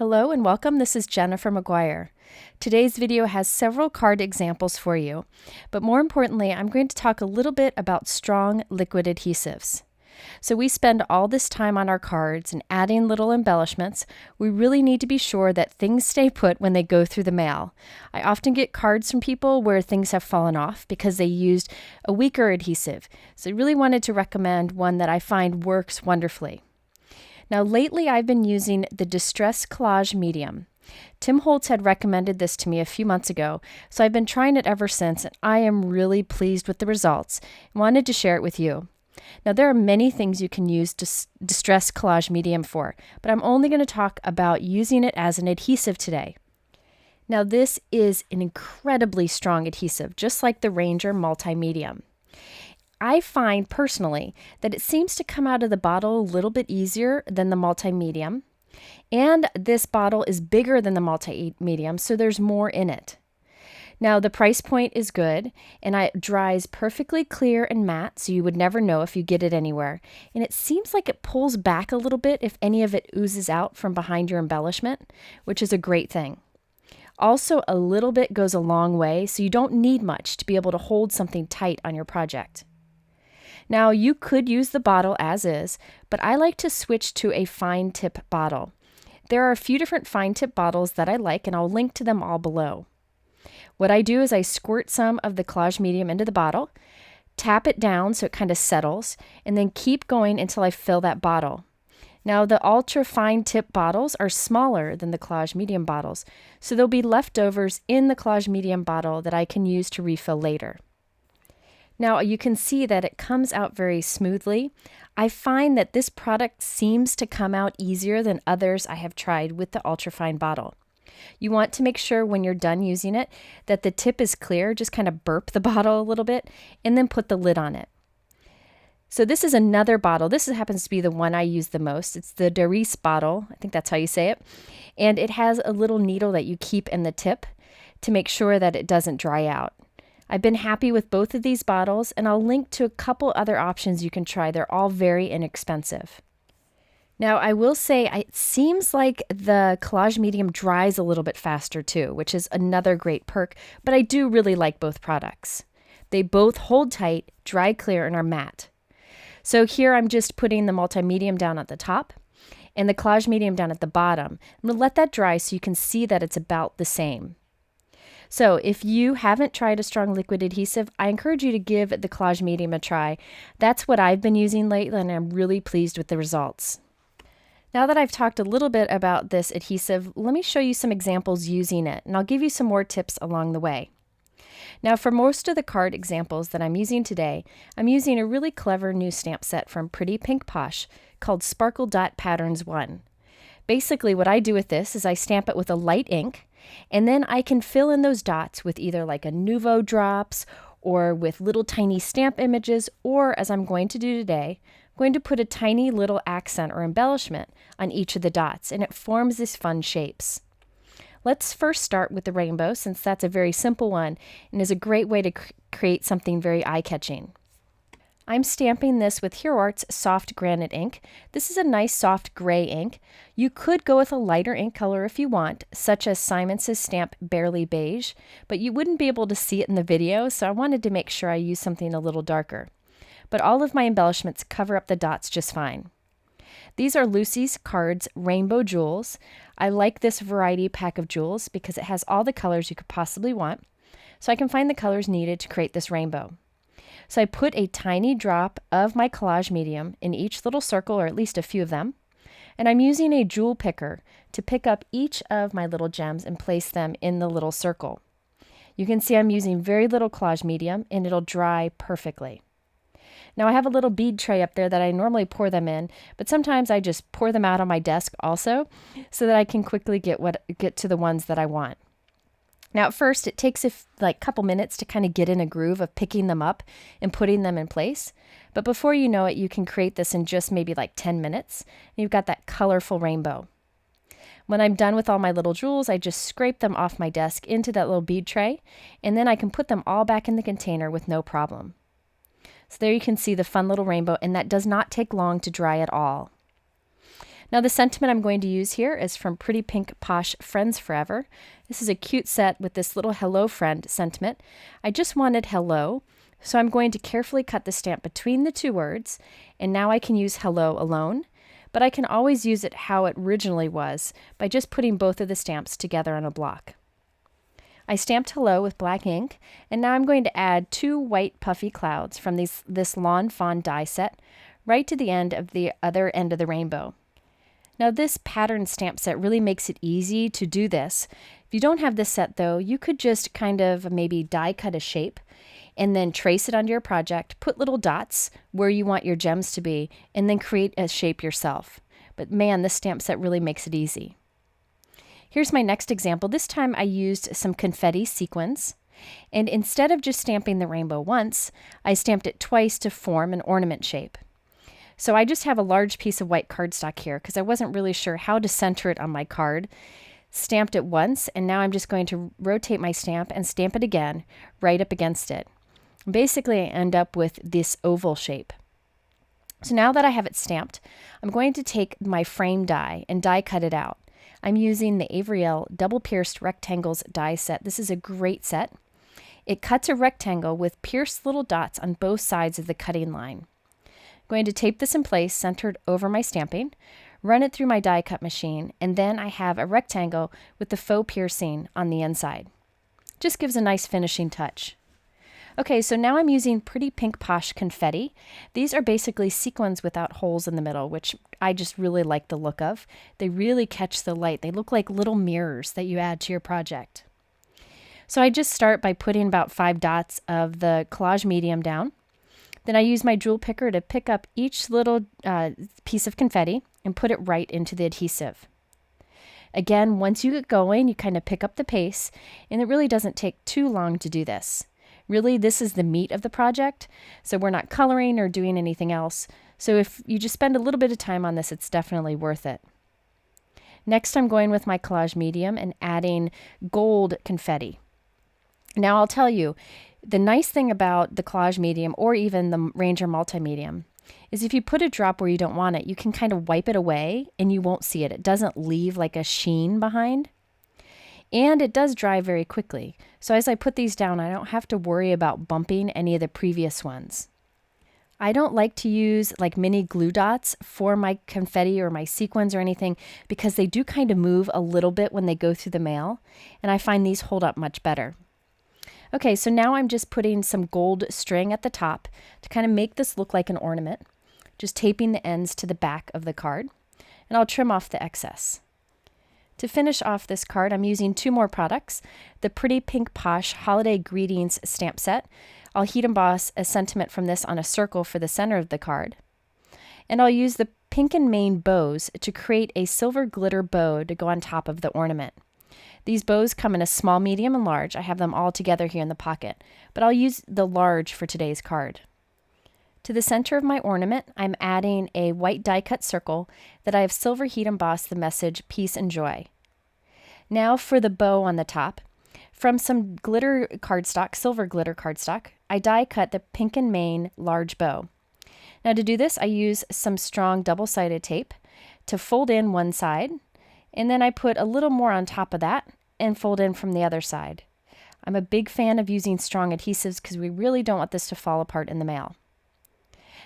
Hello and welcome. This is Jennifer McGuire. Today's video has several card examples for you, but more importantly, I'm going to talk a little bit about strong liquid adhesives. So we spend all this time on our cards and adding little embellishments. We really need to be sure that things stay put when they go through the mail. I often get cards from people where things have fallen off because they used a weaker adhesive. So I really wanted to recommend one that I find works wonderfully. Now lately I've been using the Distress Collage medium. Tim Holtz had recommended this to me a few months ago, so I've been trying it ever since, and I am really pleased with the results and wanted to share it with you. Now there are many things you can use Distress Collage medium for, but I'm only going to talk about using it as an adhesive today. Now this is an incredibly strong adhesive, just like the Ranger Multi-Medium. I find personally that it seems to come out of the bottle a little bit easier than the multi-medium, and this bottle is bigger than the multi-medium, so there's more in it. Now the price point is good, and it dries perfectly clear and matte, so you would never know if you get it anywhere, and it seems like it pulls back a little bit if any of it oozes out from behind your embellishment, which is a great thing. Also, a little bit goes a long way, so you don't need much to be able to hold something tight on your project. Now you could use the bottle as is, but I like to switch to a fine tip bottle. There are a few different fine tip bottles that I like, and I'll link to them all below. What I do is I squirt some of the Collage medium into the bottle, tap it down so it kind of settles, and then keep going until I fill that bottle. Now the ultra fine tip bottles are smaller than the Collage medium bottles, so there'll be leftovers in the Collage medium bottle that I can use to refill later. Now you can see that it comes out very smoothly. I find that this product seems to come out easier than others I have tried with the Ultrafine bottle. You want to make sure when you're done using it that the tip is clear. Just kind of burp the bottle a little bit and then put the lid on it. So this is another bottle. This happens to be the one I use the most. It's the Darice bottle. I think that's how you say it. And it has a little needle that you keep in the tip to make sure that it doesn't dry out. I've been happy with both of these bottles, and I'll link to a couple other options you can try. They're all very inexpensive. Now, I will say it seems like the Collage medium dries a little bit faster too, which is another great perk, but I do really like both products. They both hold tight, dry clear, and are matte. So here I'm just putting the multi-medium down at the top and the Collage medium down at the bottom. I'm going to let that dry so you can see that it's about the same. So if you haven't tried a strong liquid adhesive, I encourage you to give the Collage medium a try. That's what I've been using lately, and I'm really pleased with the results. Now that I've talked a little bit about this adhesive, let me show you some examples using it, and I'll give you some more tips along the way. Now for most of the card examples that I'm using today, I'm using a really clever new stamp set from Pretty Pink Posh called Sparkle Dot Patterns 1. Basically what I do with this is I stamp it with a light ink, and then I can fill in those dots with either like a Nuvo drops or with little tiny stamp images, or as I'm going to do today, I'm going to put a tiny little accent or embellishment on each of the dots, and it forms these fun shapes. Let's first start with the rainbow, since that's a very simple one and is a great way to create something very eye-catching. I'm stamping this with Hero Art's soft granite ink. This is a nice soft gray ink. You could go with a lighter ink color if you want, such as Simons's stamp Barely Beige, but you wouldn't be able to see it in the video, so I wanted to make sure I use something a little darker. But all of my embellishments cover up the dots just fine. These are Lucy's Cards Rainbow Jewels. I like this variety pack of jewels because it has all the colors you could possibly want, so I can find the colors needed to create this rainbow. So I put a tiny drop of my Collage medium in each little circle, or at least a few of them, and I'm using a jewel picker to pick up each of my little gems and place them in the little circle. You can see I'm using very little Collage medium, and it'll dry perfectly. Now I have a little bead tray up there that I normally pour them in, but sometimes I just pour them out on my desk also so that I can quickly get to the ones that I want. Now at first it takes a couple minutes to kind of get in a groove of picking them up and putting them in place, but before you know it you can create this in just maybe like 10 minutes and you've got that colorful rainbow. When I'm done with all my little jewels, I just scrape them off my desk into that little bead tray, and then I can put them all back in the container with no problem. So there you can see the fun little rainbow, and that does not take long to dry at all. Now the sentiment I'm going to use here is from Pretty Pink Posh Friends Forever. This is a cute set with this little hello friend sentiment. I just wanted hello, so I'm going to carefully cut the stamp between the two words, and now I can use hello alone, but I can always use it how it originally was by just putting both of the stamps together on a block. I stamped hello with black ink, and now I'm going to add 2 white puffy clouds from this Lawn Fawn die set right to the end of the other end of the rainbow. Now this pattern stamp set really makes it easy to do this. If you don't have this set though, you could just kind of maybe die cut a shape and then trace it onto your project, put little dots where you want your gems to be, and then create a shape yourself. But man, this stamp set really makes it easy. Here's my next example. This time I used some confetti sequins, and instead of just stamping the rainbow once, I stamped it twice to form an ornament shape. So I just have a large piece of white cardstock here because I wasn't really sure how to center it on my card. Stamped it once, and now I'm just going to rotate my stamp and stamp it again right up against it. Basically, I end up with this oval shape. So now that I have it stamped, I'm going to take my frame die and die cut it out. I'm using the Avery Elle Double Pierced Rectangles die set. This is a great set. It cuts a rectangle with pierced little dots on both sides of the cutting line. I'm going to tape this in place centered over my stamping, run it through my die cut machine, and then I have a rectangle with the faux piercing on the inside. Just gives a nice finishing touch. Okay, so now I'm using Pretty Pink Posh Confetti. These are basically sequins without holes in the middle, which I just really like the look of. They really catch the light. They look like little mirrors that you add to your project. So I just start by putting about 5 dots of the Collage medium down. Then I use my jewel picker to pick up each little piece of confetti and put it right into the adhesive. Again, once you get going, you kind of pick up the pace, and it really doesn't take too long to do this. Really, this is the meat of the project, so we're not coloring or doing anything else. So if you just spend a little bit of time on this, it's definitely worth it. Next, I'm going with my Collage medium and adding gold confetti. Now, I'll tell you, the nice thing about the Collage medium or even the Ranger multi-medium is if you put a drop where you don't want it, you can kind of wipe it away and you won't see it. It doesn't leave like a sheen behind. And it does dry very quickly. So as I put these down, I don't have to worry about bumping any of the previous ones. I don't like to use like mini glue dots for my confetti or my sequins or anything because they do kind of move a little bit when they go through the mail, and I find these hold up much better. Okay, so now I'm just putting some gold string at the top to kind of make this look like an ornament, just taping the ends to the back of the card, and I'll trim off the excess. To finish off this card, I'm using 2 more products, the Pretty Pink Posh Holiday Greetings stamp set. I'll heat emboss a sentiment from this on a circle for the center of the card. And I'll use the Pink and Mane bows to create a silver glitter bow to go on top of the ornament. These bows come in a small, medium, and large. I have them all together here in the pocket, but I'll use the large for today's card. To the center of my ornament, I'm adding a white die cut circle that I have silver heat embossed the message Peace and Joy. Now for the bow on the top. From some glitter cardstock, silver glitter cardstock, I die cut the Pink and Mane large bow. Now to do this, I use some strong double-sided tape to fold in one side, and then I put a little more on top of that and fold in from the other side. I'm a big fan of using strong adhesives because we really don't want this to fall apart in the mail.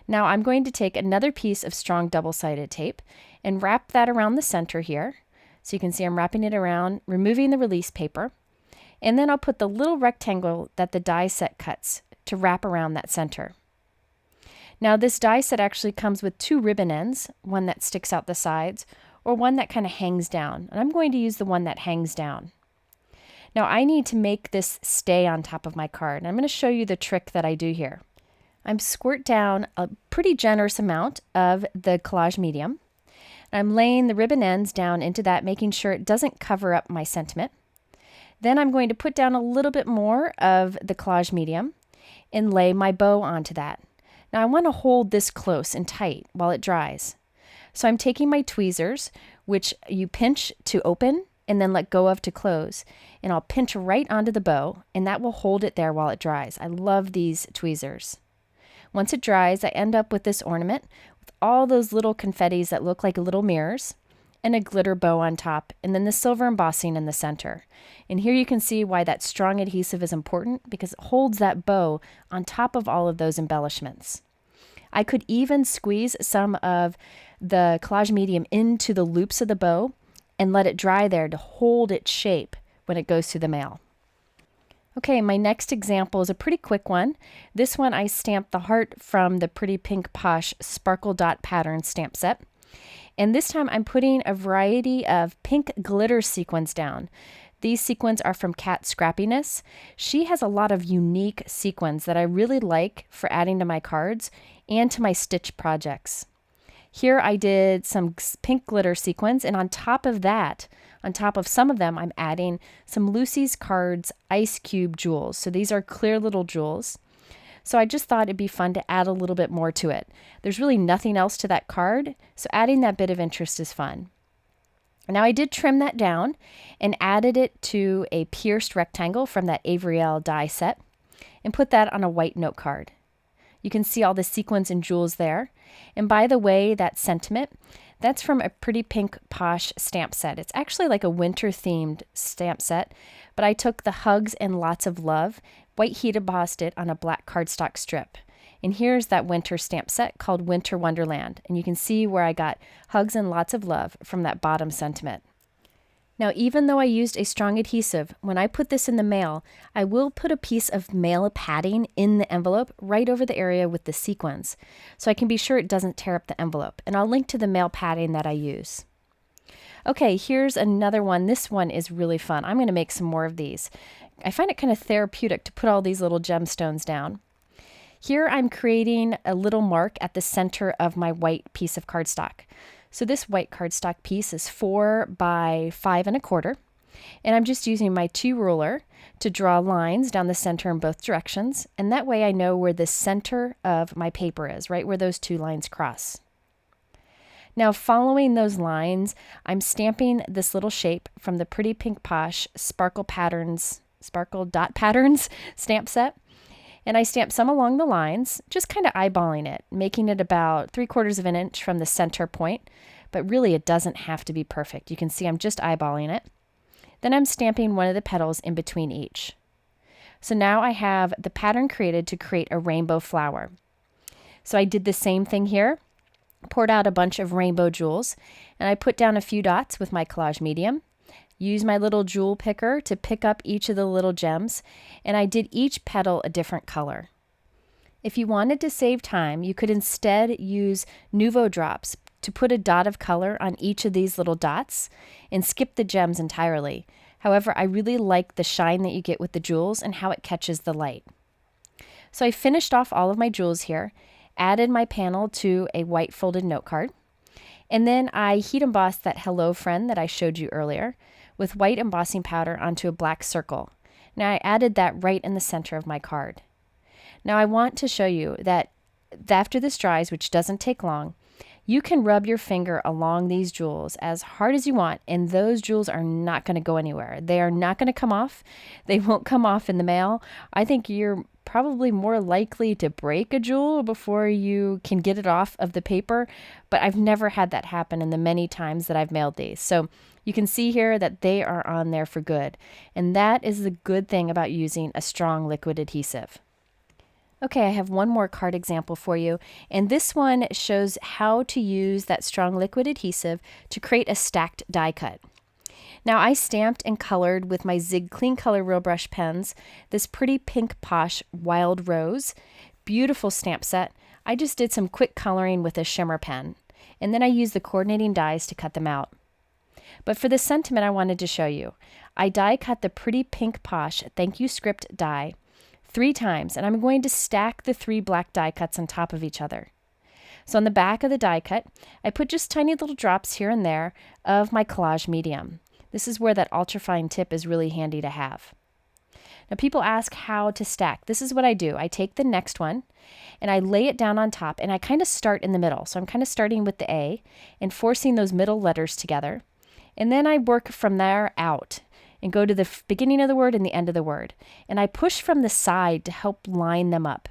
Now I'm going to take another piece of strong double-sided tape and wrap that around the center here. So you can see I'm wrapping it around, removing the release paper, and then I'll put the little rectangle that the die set cuts to wrap around that center. Now this die set actually comes with 2 ribbon ends, one that sticks out the sides or one that kind of hangs down, and I'm going to use the one that hangs down. Now I need to make this stay on top of my card, and I'm going to show you the trick that I do here. I'm squirt down a pretty generous amount of the Collage medium. I'm laying the ribbon ends down into that, making sure it doesn't cover up my sentiment. Then I'm going to put down a little bit more of the Collage medium and lay my bow onto that. Now I want to hold this close and tight while it dries. So I'm taking my tweezers, which you pinch to open and then let go of to close, and I'll pinch right onto the bow, and that will hold it there while it dries. I love these tweezers. Once it dries, I end up with this ornament with all those little confettis that look like little mirrors. and a glitter bow on top, and then the silver embossing in the center. And here you can see why that strong adhesive is important, because it holds that bow on top of all of those embellishments. I could even squeeze some of the collage medium into the loops of the bow and let it dry there to hold its shape when it goes through the mail. Okay, my next example is a pretty quick one. This one I stamped the heart from the Pretty Pink Posh Sparkle Dot Pattern stamp set. And this time I'm putting a variety of pink glitter sequins down. These sequins are from Kat Scrappiness. She has a lot of unique sequins that I really like for adding to my cards and to my stitch projects. Here I did some pink glitter sequins, and on top of that, on top of some of them, I'm adding some Lucy's Cards Ice Cube jewels. So these are clear little jewels. So I just thought it'd be fun to add a little bit more to it. There's really nothing else to that card, so adding that bit of interest is fun. Now I did trim that down and added it to a pierced rectangle from that Avery Elle die set and put that on a white note card. You can see all the sequins and jewels there. And by the way, that sentiment, that's from a Pretty Pink Posh stamp set. It's actually like a winter themed stamp set, but I took the hugs and lots of love, white heat embossed it on a black cardstock strip. And here's that winter stamp set called Winter Wonderland. And you can see where I got hugs and lots of love from that bottom sentiment. Now, even though I used a strong adhesive, when I put this in the mail, I will put a piece of mail padding in the envelope right over the area with the sequins, so I can be sure it doesn't tear up the envelope. And I'll link to the mail padding that I use. Okay, here's another one. This one is really fun. I'm going to make some more of these. I find it kind of therapeutic to put all these little gemstones down. Here I'm creating a little mark at the center of my white piece of cardstock. So this white cardstock piece is 4 by 5 1/4, and I'm just using my 2 ruler to draw lines down the center in both directions, and that way I know where the center of my paper is, right where those 2 lines cross. Now, following those lines, I'm stamping this little shape from the Pretty Pink Posh Sparkle Dot Patterns stamp set. And I stamped some along the lines, just kind of eyeballing it, making it about 3/4 of an inch from the center point, but really it doesn't have to be perfect. You can see I'm just eyeballing it. Then I'm stamping one of the petals in between each. So now I have the pattern created to create a rainbow flower. So I did the same thing here, poured out a bunch of rainbow jewels, and I put down a few dots with my collage medium. Use my little jewel picker to pick up each of the little gems, and I did each petal a different color. If you wanted to save time, you could instead use Nuvo drops to put a dot of color on each of these little dots and skip the gems entirely. However, I really like the shine that you get with the jewels and how it catches the light. So I finished off all of my jewels here, added my panel to a white folded note card, and then I heat embossed that hello friend that I showed you earlier with white embossing powder onto a black circle. Now I added that right in the center of my card. Now I want to show you that after this dries, which doesn't take long, you can rub your finger along these jewels as hard as you want, and those jewels are not going to go anywhere. They are not going to come off. They won't come off in the mail. I think you're probably more likely to break a jewel before you can get it off of the paper, but I've never had that happen in the many times that I've mailed these. So you can see here that they are on there for good, and that is the good thing about using a strong liquid adhesive. Okay, I have one more card example for you, and this one shows how to use that strong liquid adhesive to create a stacked die cut. Now I stamped and colored with my Zig Clean Color Real Brush pens this Pretty Pink Posh Wild Rose. Beautiful stamp set. I just did some quick coloring with a shimmer pen, and then I used the coordinating dies to cut them out. But for the sentiment I wanted to show you, I die cut the Pretty Pink Posh Thank You Script die 3 times, and I'm going to stack the 3 black die cuts on top of each other. So on the back of the die cut, I put just tiny little drops here and there of my collage medium. This is where that ultrafine tip is really handy to have. Now people ask how to stack. This is what I do. I take the next one and I lay it down on top, and I kind of start in the middle. So I'm kind of starting with the A and forcing those middle letters together. And then I work from there out and go to the beginning of the word and the end of the word. And I push from the side to help line them up.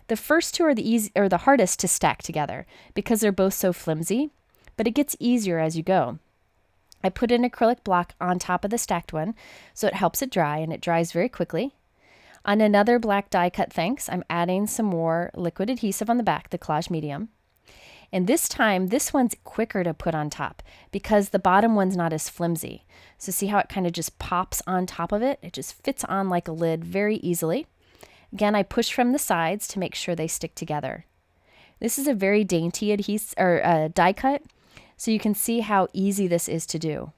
The first 2 are the hardest to stack together because they're both so flimsy, but it gets easier as you go. I put an acrylic block on top of the stacked one so it helps it dry, and it dries very quickly. On another black die cut thanks, I'm adding some more liquid adhesive on the back, the Collage medium. And this time, this one's quicker to put on top because the bottom one's not as flimsy. So see how it kind of just pops on top of it? It just fits on like a lid very easily. Again, I push from the sides to make sure they stick together. This is a very dainty die cut, so you can see how easy this is to do.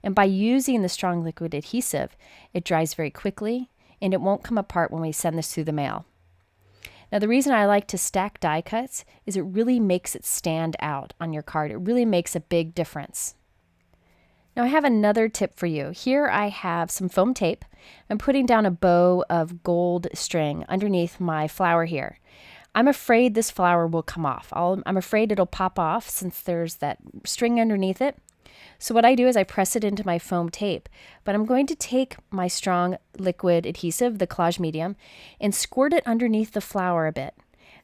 And by using the strong liquid adhesive, it dries very quickly, and it won't come apart when we send this through the mail. Now, the reason I like to stack die cuts is it really makes it stand out on your card. It really makes a big difference. Now, I have another tip for you. Here I have some foam tape. I'm putting down a bow of gold string underneath my flower here. I'm afraid this flower will come off. I'm afraid it'll pop off since there's that string underneath it. So what I do is I press it into my foam tape, but I'm going to take my strong liquid adhesive, the Collage medium, and squirt it underneath the flower a bit.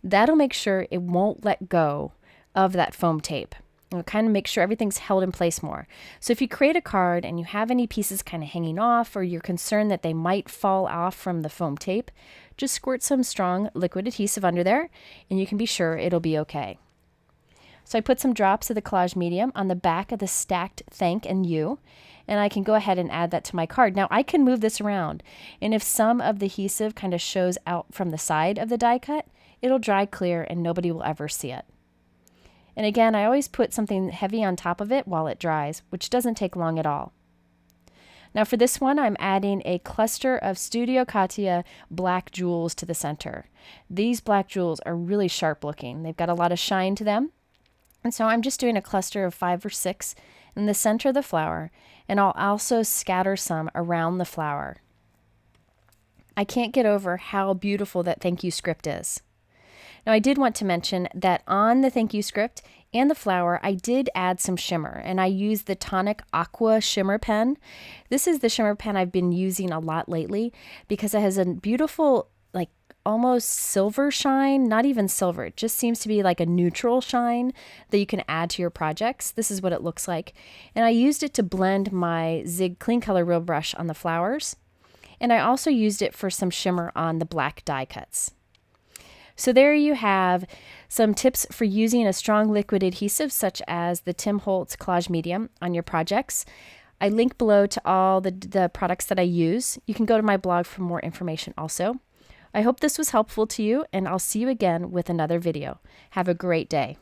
That'll make sure it won't let go of that foam tape. It'll kind of make sure everything's held in place more. So if you create a card and you have any pieces kind of hanging off, or you're concerned that they might fall off from the foam tape, just squirt some strong liquid adhesive under there and you can be sure it'll be okay. So I put some drops of the Collage medium on the back of the stacked thank and you, and I can go ahead and add that to my card. Now I can move this around, and if some of the adhesive kind of shows out from the side of the die cut, it'll dry clear and nobody will ever see it. And again, I always put something heavy on top of it while it dries, which doesn't take long at all. Now for this one, I'm adding a cluster of Studio Katia black jewels to the center. These black jewels are really sharp looking. They've got a lot of shine to them. And so I'm just doing a cluster of 5 or 6 in the center of the flower, and I'll also scatter some around the flower. I can't get over how beautiful that thank you script is. Now I did want to mention that on the thank you script and the flower, I did add some shimmer, and I used the Tonic Aqua shimmer pen. This is the shimmer pen I've been using a lot lately because it has a beautiful, like almost silver shine, not even silver. It just seems to be like a neutral shine that you can add to your projects. This is what it looks like. And I used it to blend my Zig Clean Color Real Brush on the flowers. And I also used it for some shimmer on the black die cuts. So there you have some tips for using a strong liquid adhesive such as the Tim Holtz Collage medium on your projects. I link below to all the products that I use. You can go to my blog for more information also. I hope this was helpful to you, and I'll see you again with another video. Have a great day.